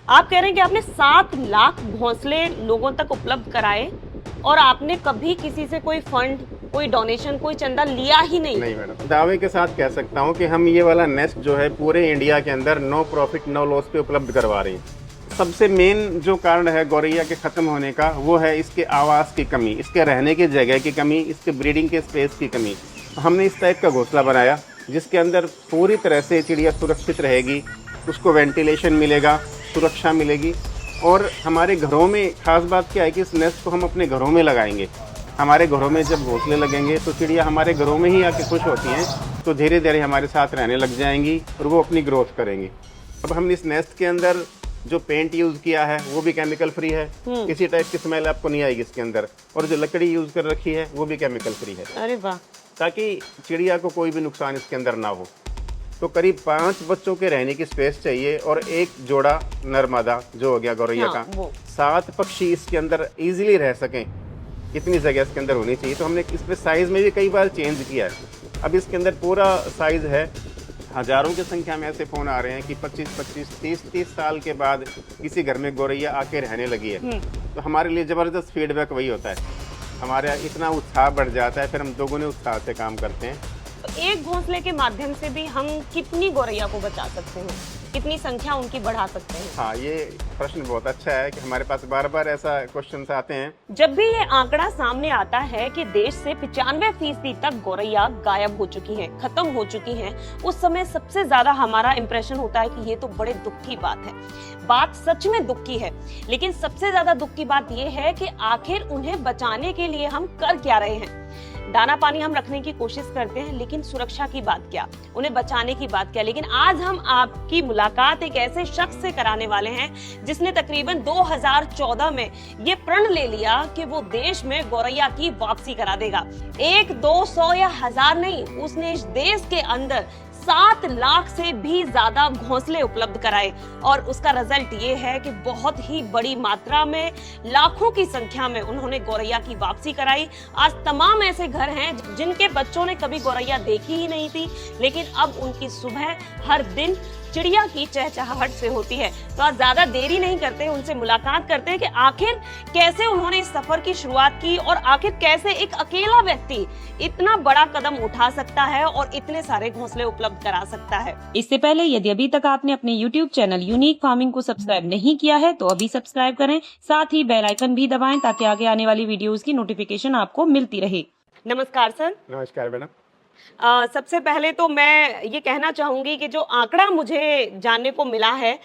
आप कह रहे हैं कि आपने 7 लाख घोंसले लोगों तक उपलब्ध कराए और आपने कभी किसी से कोई फंड, कोई डोनेशन, कोई चंदा लिया ही नहीं? नहीं मैडम, दावे के साथ कह सकता हूँ कि हम ये वाला नेस्ट जो है पूरे इंडिया के अंदर नो प्रॉफिट नो लॉस पे उपलब्ध करवा रहे हैं। सबसे मेन जो कारण है गौरैया के ख़त्म होने का वो है इसके आवास की कमी, इसके रहने की जगह की कमी, इसके ब्रीडिंग के स्पेस की कमी। हमने इस टाइप का घोंसला बनाया जिसके अंदर पूरी तरह से चिड़िया सुरक्षित रहेगी, उसको वेंटिलेशन मिलेगा, सुरक्षा मिलेगी। और हमारे घरों में खास बात क्या है कि इस नेस्ट को हम अपने घरों में लगाएंगे। हमारे घरों में जब घोंसले लगेंगे तो चिड़िया हमारे घरों में ही आके खुश होती हैं, तो धीरे धीरे हमारे साथ रहने लग जाएंगी और वो अपनी ग्रोथ करेंगी। अब हमने इस नेस्ट के अंदर जो पेंट यूज़ किया है वो भी केमिकल फ्री है, किसी टाइप की स्मेल आपको नहीं आएगी इसके अंदर। और जो लकड़ी यूज़ कर रखी है वो भी केमिकल फ्री है, अरे वाह, ताकि चिड़िया को कोई भी नुकसान इसके अंदर ना हो। तो करीब 5 बच्चों के रहने की स्पेस चाहिए और एक जोड़ा नरमादा जो हो गया गौरैया हाँ, का, वो 7 पक्षी इसके अंदर इजीली रह सकें, इतनी जगह इसके अंदर होनी चाहिए। तो हमने इसमें साइज़ में भी कई बार चेंज किया है। अब इसके अंदर पूरा साइज़ है। हज़ारों की संख्या में ऐसे फ़ोन आ रहे हैं कि 25-25, 30-30 साल के बाद किसी घर में गौरैया आके रहने लगी है। तो हमारे लिए ज़बरदस्त फीडबैक वही होता है, हमारे इतना उत्साह बढ़ जाता है, फिर हम दोगुने उत्साह से काम करते हैं। तो एक घोंसले के माध्यम से भी हम कितनी गौरैया को बचा सकते हैं, कितनी संख्या उनकी बढ़ा सकते हैं? हाँ, ये प्रश्न बहुत अच्छा है कि हमारे पास बार बार ऐसा क्वेश्चन आते हैं। जब भी ये आंकड़ा सामने आता है कि देश से 95% तक गौरैया गायब हो चुकी हैं, खत्म हो चुकी हैं, उस समय सबसे ज्यादा हमारा इंप्रेशन होता है कि ये तो बड़े दुख की बात है। बात सच में दुख की है, लेकिन सबसे ज्यादा दुख की बात ये है कि आखिर उन्हें बचाने के लिए हम कर क्या रहे हैं। दाना पानी हम रखने की कोशिश करते हैं, लेकिन सुरक्षा की बात क्या, उन्हें बचाने की बात क्या। लेकिन आज हम आपकी मुलाकात एक ऐसे शख्स से कराने वाले हैं जिसने तकरीबन 2014 में ये प्रण ले लिया कि वो देश में गौरैया की वापसी करा देगा। 1, 2, 100 या 1000 नहीं, उसने इस देश के अंदर 7 लाख से भी ज्यादा घोंसले उपलब्ध कराए और उसका रिजल्ट ये है कि बहुत ही बड़ी मात्रा में, लाखों की संख्या में उन्होंने गौरैया की वापसी कराई। आज तमाम ऐसे घर हैं जिनके बच्चों ने कभी गौरैया देखी ही नहीं थी, लेकिन अब उनकी सुबह हर दिन चिड़िया की चहचहाहट से होती है। तो आज ज्यादा देरी नहीं करते, उनसे मुलाकात करते हैं कि आखिर कैसे उन्होंने इस सफर की शुरुआत की और आखिर कैसे एक अकेला व्यक्ति इतना बड़ा कदम उठा सकता है और इतने सारे घोंसले उपलब्ध करा सकता है। इससे पहले यदि अभी तक आपने अपने YouTube चैनल यूनिक फार्मिंग को सब्सक्राइब नहीं किया है तो अभी सब्सक्राइब करें, साथ ही बेल आइकन भी दबाएं ताकि आगे आने वाली वीडियोस की नोटिफिकेशन आपको मिलती रहे। नमस्कार सर। नमस्कार मैडम। सबसे पहले तो मैं ये कहना चाहूंगी कि जो आंकड़ा मुझे जानने को मिला है,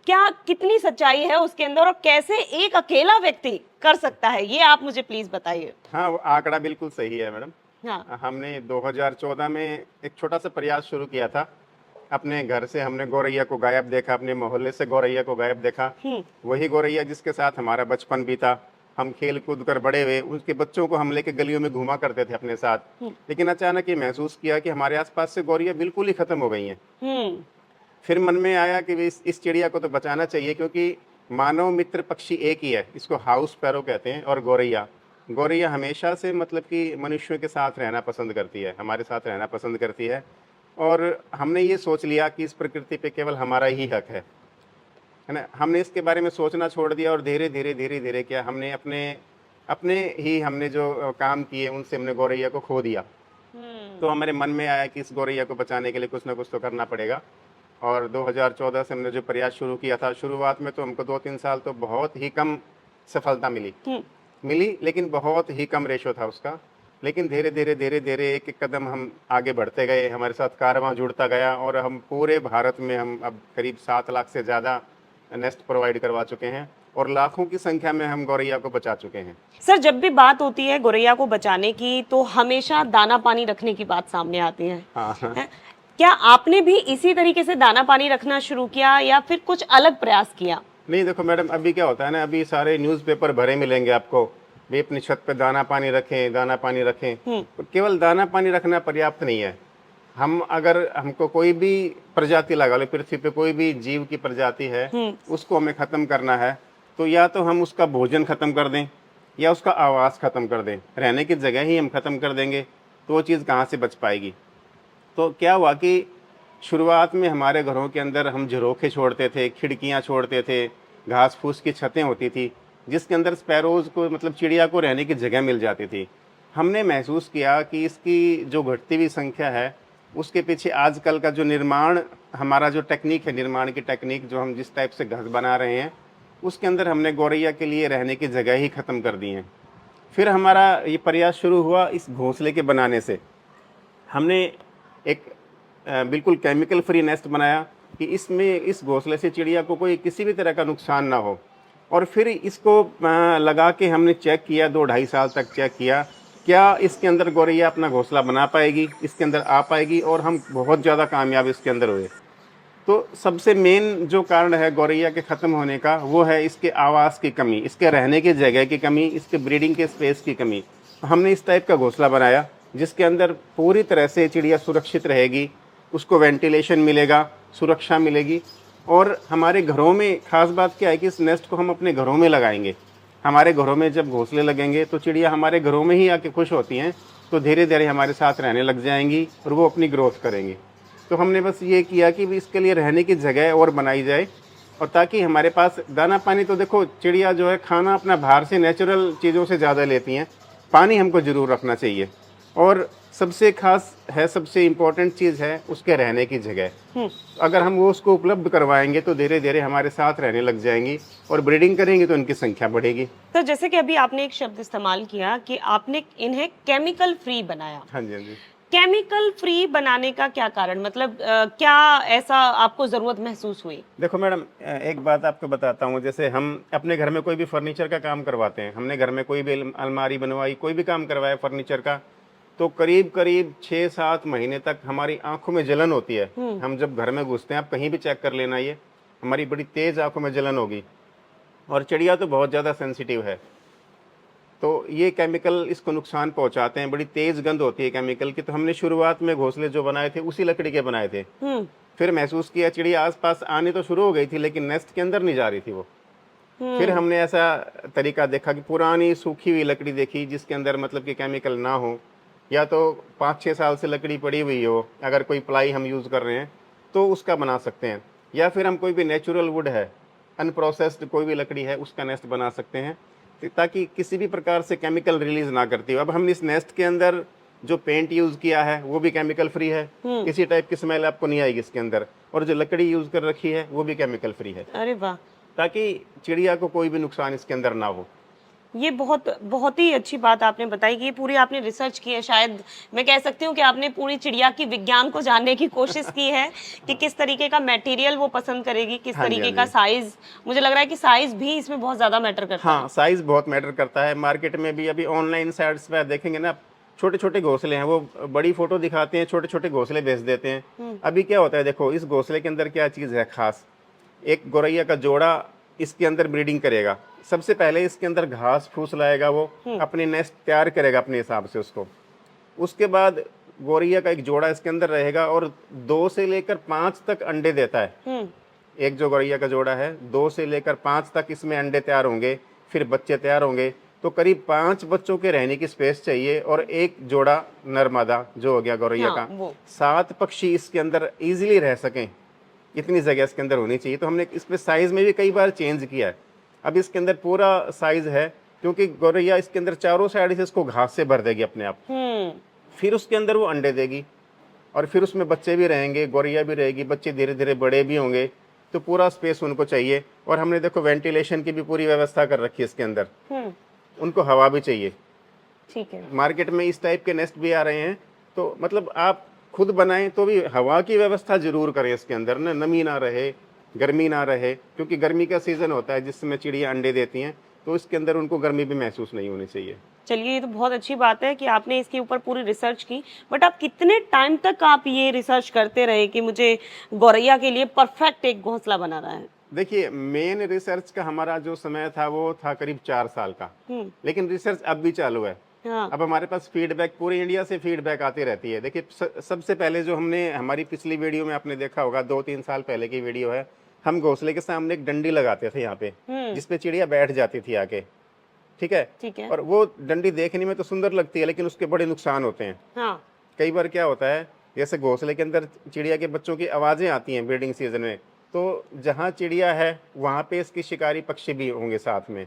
क्या कितनी सच्चाई है उसके अंदर और कैसे एक अकेला व्यक्ति कर सकता है, ये आप मुझे प्लीज बताइए। हाँ, वो आंकड़ा बिल्कुल सही है मैडम। हाँ, हमने 2014 में एक छोटा सा प्रयास शुरू किया था। अपने घर से हमने गौरैया को गायब देखा, अपने मोहल्ले से गौरैया को गायब देखा। वही गौरैया जिसके साथ हमारा बचपन बीता, हम खेल कूद कर बड़े हुए, उसके बच्चों को हम लेके गलियों में घुमा करते थे अपने साथ। लेकिन अचानक ये महसूस किया कि हमारे आसपास से गौरैया बिल्कुल ही खत्म हो गई हैं। फिर मन में आया कि इस चिड़िया को तो बचाना चाहिए, क्योंकि मानव मित्र पक्षी एक ही है, इसको हाउस पैरो कहते हैं। और गौरैया हमेशा से मतलब कि मनुष्यों के साथ रहना पसंद करती है, हमारे साथ रहना पसंद करती है। और हमने ये सोच लिया कि इस प्रकृति पे केवल हमारा ही हक है ना। हमने इसके बारे में सोचना छोड़ दिया और धीरे धीरे क्या हमने अपने ही हमने जो काम किए उनसे हमने गौरैया को खो दिया। तो हमारे मन में आया कि इस गौरैया को बचाने के लिए कुछ ना कुछ तो करना पड़ेगा। और 2014 से हमने जो प्रयास शुरू किया था, शुरुआत में तो हमको 2-3 साल तो बहुत ही कम सफलता मिली, लेकिन बहुत ही कम रेशो था उसका। लेकिन धीरे धीरे एक कदम हम आगे बढ़ते गए, हमारे साथ कारवां जुड़ता गया और हम पूरे भारत में हम अब करीब 7 लाख से ज़्यादा नेस्ट प्रोवाइड करवा चुके हैं और लाखों की संख्या में हम गौरैया को बचा चुके हैं। सर, जब भी बात होती है गौरैया को बचाने की तो हमेशा दाना पानी रखने की बात सामने आती है। हाँ। क्या आपने भी इसी तरीके से दाना पानी रखना शुरू किया या फिर कुछ अलग प्रयास किया? नहीं, देखो मैडम, अभी क्या होता है ना, अभी सारे न्यूज़पेपर भरे मिलेंगे आपको, भी अपनी छत पे दाना पानी रखें, दाना पानी रखें। तो केवल दाना पानी रखना पर्याप्त नहीं है। अगर हमको कोई भी प्रजाति लगा लो, पृथ्वी पे कोई भी जीव की प्रजाति है, उसको हमें ख़त्म करना है, तो या तो हम उसका भोजन ख़त्म कर दें या उसका आवास ख़त्म कर दें। रहने की जगह ही हम ख़त्म कर देंगे तो वो चीज़ कहाँ से बच पाएगी। तो क्या हुआ कि शुरुआत में हमारे घरों के अंदर हम झरोखे छोड़ते थे, खिड़कियां छोड़ते थे, घास फूस की छतें होती थी, जिसके अंदर स्पैरोज़ को मतलब चिड़िया को रहने की जगह मिल जाती थी। हमने महसूस किया कि इसकी जो घटती हुई संख्या है, उसके पीछे आजकल का जो निर्माण, हमारा जो टेक्निक है, निर्माण की टेक्निक, जो हम जिस टाइप से घर बना रहे हैं, उसके अंदर हमने गौरैया के लिए रहने की जगह ही ख़त्म कर दी है। फिर हमारा ये प्रयास शुरू हुआ इस घोंसले के बनाने से। हमने एक बिल्कुल केमिकल फ्री नेस्ट बनाया कि इसमें इस घोंसले से चिड़िया को कोई किसी भी तरह का नुकसान ना हो। और फिर इसको लगा के हमने चेक किया, 2-2.5 साल तक चेक किया, क्या इसके अंदर गौरैया अपना घोंसला बना पाएगी, इसके अंदर आ पाएगी, और हम बहुत ज़्यादा कामयाब इसके अंदर हुए। तो सबसे मेन जो कारण है गौरैया के ख़त्म होने का, वो है इसके आवास की कमी, इसके रहने की जगह की कमी, इसके ब्रीडिंग के स्पेस की कमी। हमने इस टाइप का घोंसला बनाया जिसके अंदर पूरी तरह से चिड़िया सुरक्षित रहेगी, उसको वेंटिलेशन मिलेगा, सुरक्षा मिलेगी। और हमारे घरों में ख़ास बात क्या है कि इस नेस्ट को हम अपने घरों में लगाएंगे। हमारे घरों में जब घोंसले लगेंगे तो चिड़िया हमारे घरों में ही आके खुश होती हैं, तो धीरे धीरे हमारे साथ रहने लग जाएंगी और वो अपनी ग्रोथ करेंगी। तो हमने बस ये किया कि इसके लिए रहने की जगह और बनाई जाए, और ताकि हमारे पास दाना पानी, तो देखो चिड़िया जो है खाना अपना बाहर से नेचुरल चीज़ों से ज़्यादा लेती हैं, पानी हमको ज़रूर रखना चाहिए। और सबसे खास है, सबसे इम्पोर्टेंट चीज़ है उसके रहने की जगह। अगर हम वो उसको उपलब्ध करवाएंगे तो धीरे धीरे हमारे साथ रहने लग जाएंगी और ब्रीडिंग करेंगी तो इनकी संख्या बढ़ेगी। तो जैसे कि अभी आपने एक शब्द इस्तेमाल किया कि आपने इन्हें केमिकल फ्री बनाया। हाँ जी, हाँ जी। केमिकल फ्री बनाने का क्या कारण, मतलब क्या ऐसा आपको जरूरत महसूस हुई? देखो मैडम, एक बात आपको बताता हूँ। जैसे हम अपने घर में कोई भी फर्नीचर का काम करवाते हैं, हमने घर में कोई भी अलमारी बनवाई, कोई भी काम करवाया फर्नीचर का, तो करीब करीब 6-7 महीने तक हमारी आंखों में जलन होती है। हम जब घर में घुसते हैं, आप कहीं भी चेक कर लेना, ये हमारी बड़ी तेज आंखों में जलन होगी। और चिड़िया तो बहुत ज़्यादा सेंसिटिव है, तो ये केमिकल इसको नुकसान पहुंचाते हैं, बड़ी तेज गंध होती है केमिकल की। तो हमने शुरुआत में घोंसले जो बनाए थे उसी लकड़ी के बनाए थे। फिर महसूस किया चिड़िया आसपास आने तो शुरू हो गई थी, लेकिन नेस्ट के अंदर नहीं जा रही थी वो। फिर हमने ऐसा तरीका देखा कि पुरानी सूखी हुई लकड़ी देखी जिसके अंदर मतलब कि केमिकल ना हो, या तो 5-6 साल से लकड़ी पड़ी हुई हो, अगर कोई प्लाई हम यूज़ कर रहे हैं तो उसका बना सकते हैं, या फिर हम कोई भी नेचुरल वुड है, अनप्रोसेस्ड कोई भी लकड़ी है, उसका नेस्ट बना सकते हैं, ताकि किसी भी प्रकार से केमिकल रिलीज ना करती हो। अब हमने इस नेस्ट के अंदर जो पेंट यूज़ किया है वो भी केमिकल फ्री है, किसी टाइप की स्मेल आपको नहीं आएगी इसके अंदर, और जो लकड़ी यूज़ कर रखी है वो भी केमिकल फ्री है। अरे वाह, ताकि चिड़िया को कोई भी नुकसान इसके अंदर ना हो। ये बहुत बहुत ही अच्छी बात आपने बताई कि ये पूरी आपने रिसर्च की है। शायद मैं कह सकती हूँ कि आपने पूरी चिड़िया की विज्ञान को जानने की कोशिश की है कि किस तरीके का मटेरियल वो पसंद करेगी, किस हाँ जी, तरीके हाँ का जी। साइज। मुझे लग रहा है कि साइज भी इसमें बहुत ज्यादा मैटर करता है। हाँ, साइज बहुत मैटर करता है। मार्केट में भी अभी ऑनलाइन साइट्स पे आप देखेंगे ना, छोटे छोटे घोंसले हैं, वो बड़ी फोटो दिखाते हैं, छोटे छोटे घोंसले भेज देते हैं। अभी क्या होता है, देखो इस घोंसले के अंदर क्या चीज़ है खास, एक गौरैया का जोड़ा इसके अंदर ब्रीडिंग करेगा। सबसे पहले इसके अंदर घास फूस लाएगा, वो अपने नेस्ट तैयार करेगा अपने हिसाब से उसको। उसके बाद गौरैया का एक जोड़ा इसके अंदर रहेगा और 2 से लेकर 5 तक अंडे देता है। एक जो गौरैया का जोड़ा है, 2 से लेकर 5 तक इसमें अंडे तैयार होंगे, फिर बच्चे तैयार होंगे। तो करीब 5 बच्चों के रहने की स्पेस चाहिए, और एक जोड़ा नर मादा जो हो गया गौरैया हाँ, का, 7 पक्षी इसके अंदर इजीली रह सकें, इतनी जगह इसके अंदर होनी चाहिए। तो हमने इसमें साइज में भी कई बार चेंज किया है। अब इसके अंदर पूरा साइज है, क्योंकि गौरैया इसके अंदर चारों साइड से इसको घास से भर देगी अपने आप। फिर उसके अंदर वो अंडे देगी, और फिर उसमें बच्चे भी रहेंगे, गौरैया भी रहेगी, बच्चे धीरे धीरे बड़े भी होंगे। तो पूरा स्पेस उनको चाहिए। और हमने देखो वेंटिलेशन की भी पूरी व्यवस्था कर रखी है इसके अंदर, उनको हवा भी चाहिए। ठीक है। मार्केट में इस टाइप के नेस्ट भी आ रहे हैं, तो मतलब आप खुद बनाएं तो भी हवा की व्यवस्था जरूर करें इसके अंदर, ना नमी ना रहे, गर्मी ना रहे, क्योंकि गर्मी का सीजन होता है जिसमें चिड़िया अंडे देती हैं, तो इसके अंदर उनको गर्मी भी महसूस नहीं होनी चाहिए। चलिए, ये तो बहुत अच्छी बात है कि आपने इसके ऊपर पूरी रिसर्च की। बट आप कितने टाइम तक आप ये रिसर्च करते रहे कि मुझे गौरैया के लिए परफेक्ट एक घोंसला बनाना है? देखिए, मेन रिसर्च का हमारा जो समय था वो था करीब 4 साल का, लेकिन रिसर्च अब भी चालू है। हाँ। अब हमारे पास फीडबैक पूरे इंडिया से फीडबैक आती रहती है। देखिए, सबसे पहले जो हमने, हमारी पिछली वीडियो में आपने देखा होगा, 2-3 साल पहले की वीडियो है, हम घोंसले के सामने एक डंडी लगाते थे यहाँ पे, जिसपे चिड़िया बैठ जाती थी आके। ठीक है, ठीक है। और वो डंडी देखने में तो सुंदर लगती है, लेकिन उसके बड़े नुकसान होते हैं। हाँ। कई बार क्या होता है जैसे घोंसले के अंदर चिड़िया के बच्चों की आवाज़ें आती हैं ब्रीडिंग सीजन में, तो जहाँ चिड़िया है वहाँ पे इसकी शिकारी पक्षी भी होंगे साथ में।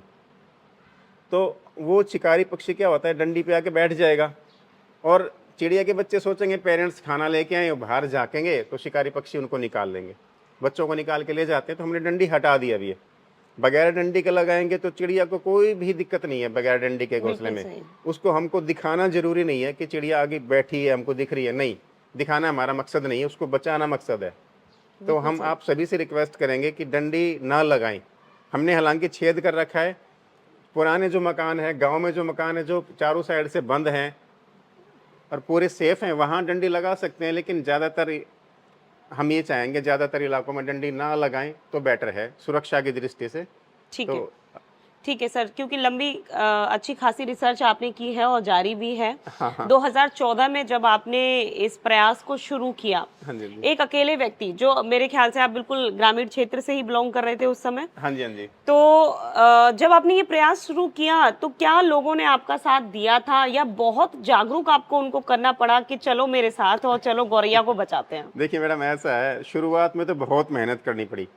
तो वो शिकारी पक्षी क्या होता है, डंडी पे आके बैठ जाएगा और चिड़िया के बच्चे सोचेंगे पेरेंट्स खाना लेके आए, बाहर झाँकेंगे तो शिकारी पक्षी उनको निकाल लेंगे। बच्चों को निकाल के ले जाते हैं, तो हमने डंडी हटा दी अभी। बगैर डंडी के लगाएंगे तो चिड़िया को कोई भी दिक्कत नहीं है बगैर डंडी के घोंसले बिल्कुल में। सही। उसको हमको दिखाना जरूरी नहीं है कि चिड़िया आगे बैठी है हमको दिख रही है, नहीं, दिखाना हमारा मकसद नहीं है, उसको बचाना मकसद है। तो हम आप सभी से रिक्वेस्ट करेंगे कि डंडी ना लगाएं। हमने हालांकि छेद कर रखा है, पुराने जो मकान है, गांव में जो मकान है जो चारों साइड से बंद हैं और पूरे सेफ हैं, वहाँ डंडी लगा सकते हैं, लेकिन ज़्यादातर हम ये चाहेंगे ज़्यादातर इलाकों में डंडी ना लगाएं तो बेटर है सुरक्षा की दृष्टि से। ठीक तो है, ठीक है सर, क्योंकि लंबी अच्छी खासी रिसर्च आपने की है और जारी भी है। 2014 में जब आपने इस प्रयास को शुरू किया, हाँ जी, एक अकेले व्यक्ति, जो मेरे ख्याल से आप बिल्कुल ग्रामीण क्षेत्र से ही बिलोंग कर रहे थे उस समय, हाँ जी, हाँ जी। तो जब आपने ये प्रयास शुरू किया तो क्या लोगों ने आपका साथ दिया था, या बहुत जागरूक आपको उनको करना पड़ा कि चलो मेरे साथ और चलो गौरैया को बचाते हैं? देखिए मैडम, ऐसा है, शुरुआत में तो बहुत मेहनत करनी पड़ी।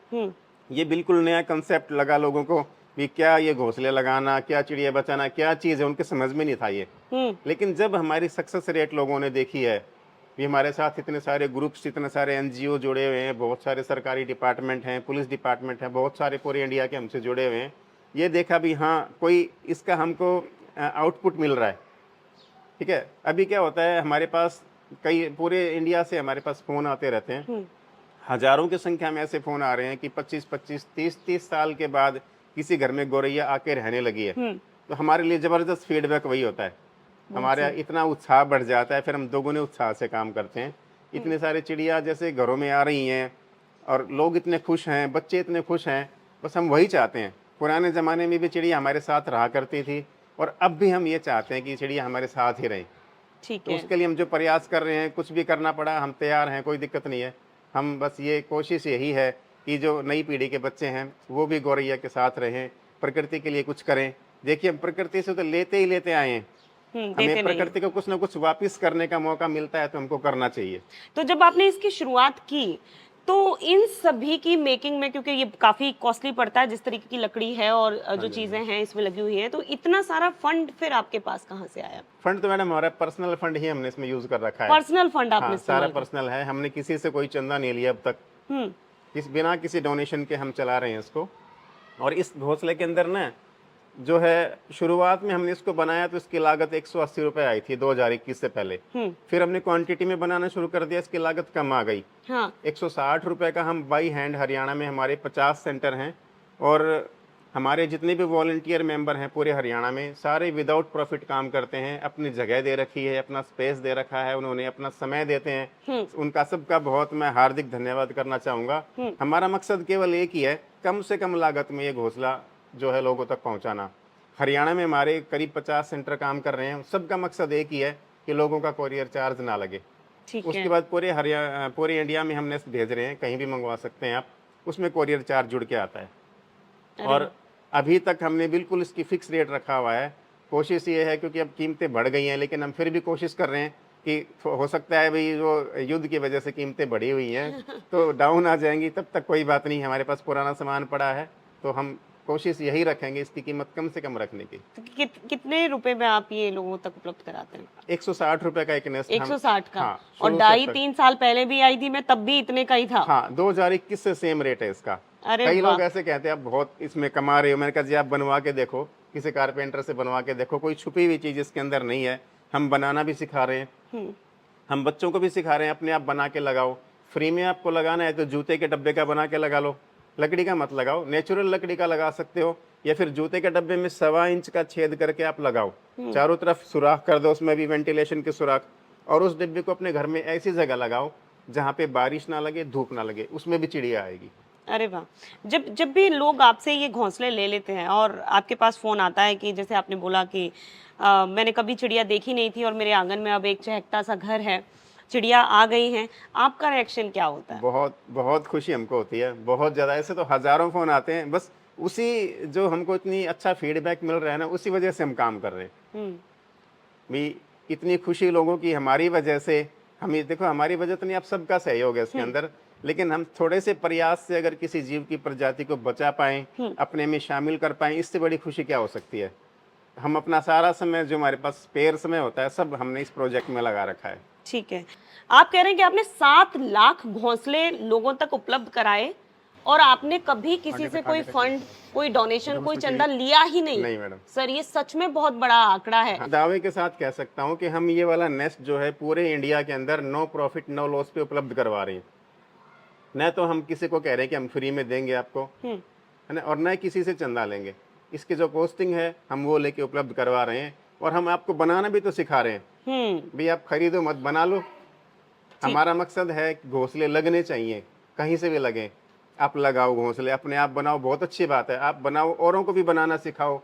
ये बिल्कुल नया कंसेप्ट लगा लोगों को कि क्या ये घोंसले लगाना, क्या चिड़िया बचाना, क्या चीज़ है, उनके समझ में नहीं था ये। लेकिन जब हमारी सक्सेस रेट लोगों ने देखी है, भी हमारे साथ इतने सारे ग्रुप्स, इतने सारे एनजीओ जुड़े हुए हैं, बहुत सारे सरकारी डिपार्टमेंट हैं, पुलिस डिपार्टमेंट है, बहुत सारे पूरे इंडिया के हमसे जुड़े हुए हैं, ये देखा भी हाँ कोई इसका हमको आउटपुट मिल रहा है। ठीक है, अभी क्या होता है, हमारे पास कई पूरे इंडिया से हमारे पास फ़ोन आते रहते हैं, हजारों की संख्या में ऐसे फ़ोन आ रहे हैं कि 25-25, 30-30 साल के बाद किसी घर में गौरैया आके रहने लगी है। तो हमारे लिए ज़बरदस्त फीडबैक वही होता है, हमारा इतना उत्साह बढ़ जाता है, फिर हम दोगुने उत्साह से काम करते हैं। इतने सारे चिड़िया जैसे घरों में आ रही हैं और लोग इतने खुश हैं, बच्चे इतने खुश हैं, बस हम वही चाहते हैं। पुराने ज़माने में भी चिड़िया हमारे साथ रहा करती थी और अब भी हम ये चाहते हैं कि चिड़िया हमारे साथ ही रहे। ठीक तो है, उसके लिए हम जो प्रयास कर रहे हैं, कुछ भी करना पड़ा हम तैयार हैं, कोई दिक्कत नहीं है। हम बस ये कोशिश यही है कि जो नई पीढ़ी के बच्चे हैं वो भी गौरैया के साथ रहें, प्रकृति के लिए कुछ करें। देखिए हम प्रकृति से तो लेते ही लेते आए हैं, हमें प्रकृति को कुछ ना कुछ वापस करने का मौका मिलता है तो हमको करना चाहिए। तो जब आपने इसकी शुरुआत की तो इन सभी की मेकिंग में, क्योंकि ये काफी कॉस्टली पड़ता है जिस तरीके की लकड़ी है और जो चीजें हैं इसमें लगी हुई है, तो इतना सारा फंड फिर आपके पास कहाँ से आया? फंड तो मैडम हमारा पर्सनल फंड ही हमने इसमें यूज कर रखा है। पर्सनल फंड आपने हाँ, सारा पर्सनल है, हमने किसी से कोई चंदा नहीं लिया अब तक। बिना किसी डोनेशन के हम चला रहे हैं इसको। और इस घोंसले के अंदर ना जो है, शुरुआत में हमने इसको बनाया तो इसकी लागत 180 रुपए आई थी 2021 से पहले। फिर हमने क्वांटिटी में बनाना शुरू कर दिया, इसकी लागत कम आ गई। 160 रुपए का हम बाई हैंड, हरियाणा में हमारे 50 सेंटर हैं और हमारे जितने भी वॉलंटियर मेंबर हैं पूरे हरियाणा में, सारे विदाउट प्रॉफिट काम करते हैं। अपनी जगह दे रखी है, अपना स्पेस दे रखा है, उन्होंने अपना समय देते हैं। उनका सबका बहुत मैं हार्दिक धन्यवाद करना चाहूँगा। हमारा मकसद केवल एक ही है, कम से कम लागत में ये घोंसला जो है लोगों तक पहुँचाना। हरियाणा में हमारे करीब 50 सेंटर काम कर रहे हैं, सबका मकसद एक ही है कि लोगों का कोरियर चार्ज ना लगे। उसके बाद पूरे इंडिया में हम नेस्ट भेज रहे हैं, कहीं भी मंगवा सकते हैं आप, उसमें कोरियर चार्ज जुड़ के आता है। और अभी तक हमने बिल्कुल इसकी फिक्स रेट रखा हुआ है। कोशिश ये है, क्योंकि अब कीमतें बढ़ गई हैं, लेकिन हम फिर भी कोशिश कर रहे हैं कि हो सकता है भाई जो युद्ध की वजह से कीमतें बढ़ी हुई हैं तो डाउन आ जाएंगी, तब तक कोई बात नहीं, हमारे पास पुराना सामान पड़ा है, तो हम कोशिश यही रखेंगे इसकी कीमत कम से कम रखने की। तो कितने रुपए में आप ये लोगों तक उपलब्ध कराते हैं? 160 रुपए का एक नेस्ट। 160 का? हाँ, और 2.5-3 साल पहले भी आई थी मैं, तब भी इतने का ही था। हाँ, 2021 से सेम रेट है इसका। कई लोग ऐसे कहते हैं आप बहुत इसमें कमा रहे हो, मैंने कहा जी आप बनवा के देखो, किसी कारपेंटर से बनवा के देखो, कोई छुपी हुई चीज इसके अंदर नहीं है। हम बनाना भी सिखा रहे हैं, हम बच्चों को भी सिखा रहे हैं, अपने आप बना के लगाओ। फ्री में आपको लगाना है तो जूते के डब्बे का बना के लगा लो, लकड़ी का मत लगाओ, नेचुरल लकड़ी का लगा सकते हो, या फिर जूते के डब्बे में 1.25 इंच का छेद करके आप लगाओ, चारों तरफ सुराख कर दो, उसमें भी वेंटिलेशन के सुराख, और उस डिब्बे को अपने घर में ऐसी जगह लगाओ जहाँ पे बारिश ना लगे, धूप ना लगे, उसमें भी चिड़िया आएगी। अरे वाह! जब भी लोग आपसे ये घोंसले ले लेते हैं और आपके पास फ़ोन आता है कि जैसे आपने बोला कि मैंने कभी चिड़िया देखी नहीं थी और मेरे आंगन में अब एक चहकता सा घर है, चिड़िया आ गई हैं, आपका रिएक्शन क्या होता है? बहुत बहुत खुशी हमको होती है, बहुत ज़्यादा। ऐसे तो हज़ारों फ़ोन आते हैं, बस उसी जो हमको इतनी अच्छा फीडबैक मिल रहा है ना, उसी वजह से हम काम कर रहे हैं। भी इतनी खुशी लोगों की हमारी वजह से हम ये देखो, हमारी वजह तो नहीं, आप सबका सहयोग है इसके अंदर, लेकिन हम थोड़े से प्रयास से अगर किसी जीव की प्रजाति को बचा पाएं, अपने में शामिल कर पाएं, इससे बड़ी खुशी क्या हो सकती है। हम अपना सारा समय, जो हमारे पास स्पेयर समय होता है, सब हमने इस प्रोजेक्ट में लगा रखा है। ठीक है, आप कह रहे हैं कि आपने 7 लाख घोंसले लोगों तक उपलब्ध कराए और आपने कभी किसी से कोई फंड, कोई डोनेशन, कोई चंदा लिया ही नहीं। नहीं मैडम। सर ये सच में बहुत बड़ा आंकड़ा है। दावे के साथ कह सकता हूँ कि हम ये वाला नेस्ट जो है पूरे इंडिया के अंदर नो प्रॉफिट नो लॉस पे उपलब्ध करवा रहे हैं। न तो हम किसी को कह रहे हैं कि हम फ्री में देंगे आपको, है ना, और न किसी से चंदा लेंगे। इसकी जो कॉस्टिंग है हम वो लेके उपलब्ध करवा रहे हैं, और हम आपको बनाना भी तो सिखा रहे हैं। भाई आप खरीदो मत, बना लो। हमारा मकसद है कि घोंसले लगने चाहिए, कहीं से भी लगे, आप लगाओ घोंसले, अपने आप बनाओ, बहुत अच्छी बात है, आप बनाओ, औरों को भी बनाना सिखाओ।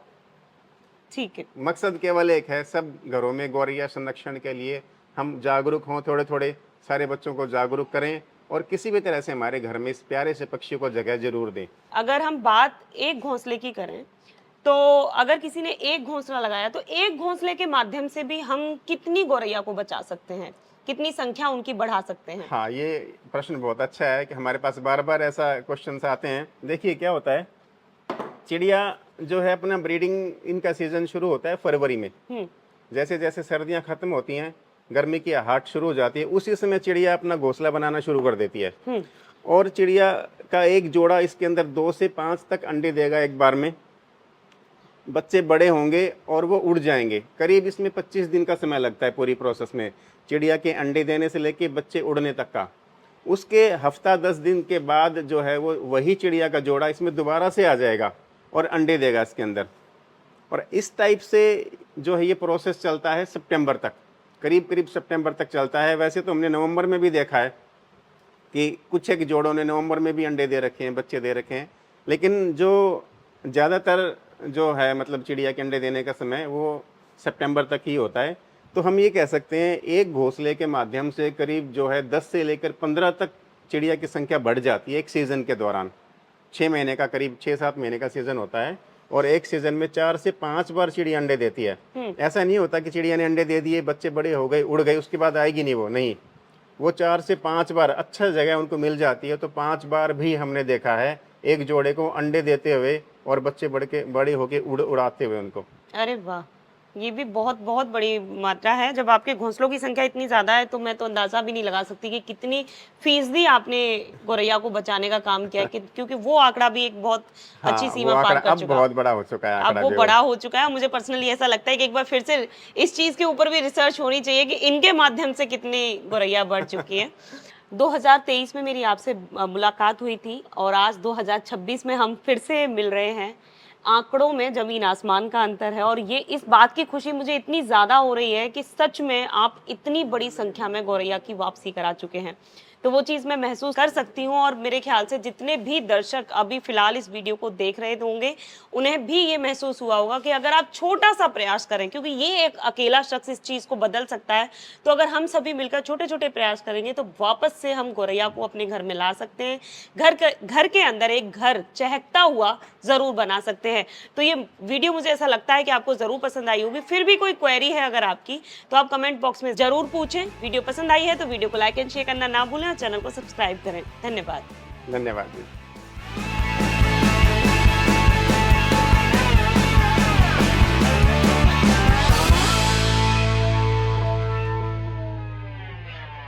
ठीक है, मकसद केवल एक है, सब घरों में गौरैया संरक्षण के लिए हम जागरूक हों, थोड़े थोड़े सारे बच्चों को जागरूक करें, और किसी भी तरह से हमारे घर में इस प्यारे से पक्षी को जगह जरूर दें। अगर हम बात एक घोंसले की करें तो अगर किसी ने एक घोंसला लगाया तो एक घोंसले के माध्यम से भी हम कितनी गौरैया को बचा सकते हैं, कितनी संख्या उनकी बढ़ा सकते हैं? हाँ, ये प्रश्न बहुत अच्छा है कि हमारे पास बार बार ऐसा क्वेश्चन आते हैं। देखिए क्या होता है, चिड़िया जो है अपना ब्रीडिंग, इनका सीजन शुरू होता है फरवरी में। जैसे जैसे सर्दियां खत्म होती हैं, गर्मी की आहट शुरू हो जाती है, उसी समय चिड़िया अपना घोंसला बनाना शुरू कर देती है। और चिड़िया का एक जोड़ा इसके अंदर 2 से 5 तक अंडे देगा एक बार में। बच्चे बड़े होंगे और वो उड़ जाएंगे। करीब इसमें 25 दिन का समय लगता है पूरी प्रोसेस में, चिड़िया के अंडे देने से लेके बच्चे उड़ने तक का। उसके हफ्ता 10 दिन के बाद जो है वो वही चिड़िया का जोड़ा इसमें दोबारा से आ जाएगा और अंडे देगा इसके अंदर। और इस टाइप से जो है ये प्रोसेस चलता है सितंबर तक, करीब करीब सितंबर तक चलता है। वैसे तो हमने नवंबर में भी देखा है कि कुछ एक जोड़ों ने नवंबर में भी अंडे दे रखे हैं, बच्चे दे रखे हैं, लेकिन जो ज़्यादातर जो है मतलब चिड़िया के अंडे देने का समय वो सितंबर तक ही होता है। तो हम ये कह सकते हैं एक घोंसले के माध्यम से करीब जो है 10 से लेकर 15 तक चिड़िया की संख्या बढ़ जाती है एक सीज़न के दौरान। 6 महीने का, करीब 6-7 महीने का सीज़न होता है, और एक सीज़न में 4 से 5 बार चिड़िया अंडे देती है। ऐसा नहीं होता कि चिड़िया ने अंडे दे दिए, बच्चे बड़े हो गए, उड़ गए, उसके बाद आएगी नहीं, वो नहीं, वो 4 से 5 बार अच्छा जगह उनको मिल जाती है। तो 5 बार भी हमने देखा है एक जोड़े को अंडे देते हुए और बच्चे बड़े होके उड़ाते हुए उनको। अरे वाह, ये भी बहुत बहुत बड़ी मात्रा है। जब आपके घोंसलों की संख्या इतनी ज्यादा है तो मैं तो अंदाजा भी नहीं लगा सकती कि कितनी फीसदी आपने गौरैया को बचाने का काम किया है, क्योंकि वो आंकड़ा भी एक बहुत अच्छी सीमा पार कर चुका है। बहुत बड़ा हो चुका है, अब वो बड़ा हो चुका है। मुझे पर्सनली ऐसा लगता है कि एक बार फिर से इस चीज के ऊपर भी रिसर्च होनी चाहिए कि इनके माध्यम से कितनी गौरैया बढ़ चुकी है। 2023 में मेरी आपसे मुलाकात हुई थी और आज 2026 में हम फिर से मिल रहे हैं। आंकड़ों में जमीन आसमान का अंतर है, और ये इस बात की खुशी मुझे इतनी ज़्यादा हो रही है कि सच में आप इतनी बड़ी संख्या में गौरैया की वापसी करा चुके हैं। तो वो चीज़ मैं महसूस कर सकती हूँ, और मेरे ख्याल से जितने भी दर्शक अभी फिलहाल इस वीडियो को देख रहे होंगे उन्हें भी ये महसूस हुआ होगा कि अगर आप छोटा सा प्रयास करें, क्योंकि ये एक अकेला शख्स इस चीज़ को बदल सकता है, तो अगर हम सभी मिलकर छोटे छोटे प्रयास करेंगे तो वापस से हम गौरैया को अपने घर में ला सकते हैं। घर के अंदर एक घर चहकता हुआ ज़रूर बना सकते हैं। तो ये वीडियो मुझे ऐसा लगता है कि आपको ज़रूर पसंद आई होगी। फिर भी कोई क्वेरी है अगर आपकी, तो आप कमेंट बॉक्स में ज़रूर पूछें। वीडियो पसंद आई है तो वीडियो को लाइक एंड शेयर करना ना भूलें, चैनल को सब्सक्राइब करें। धन्यवाद। धन्यवाद।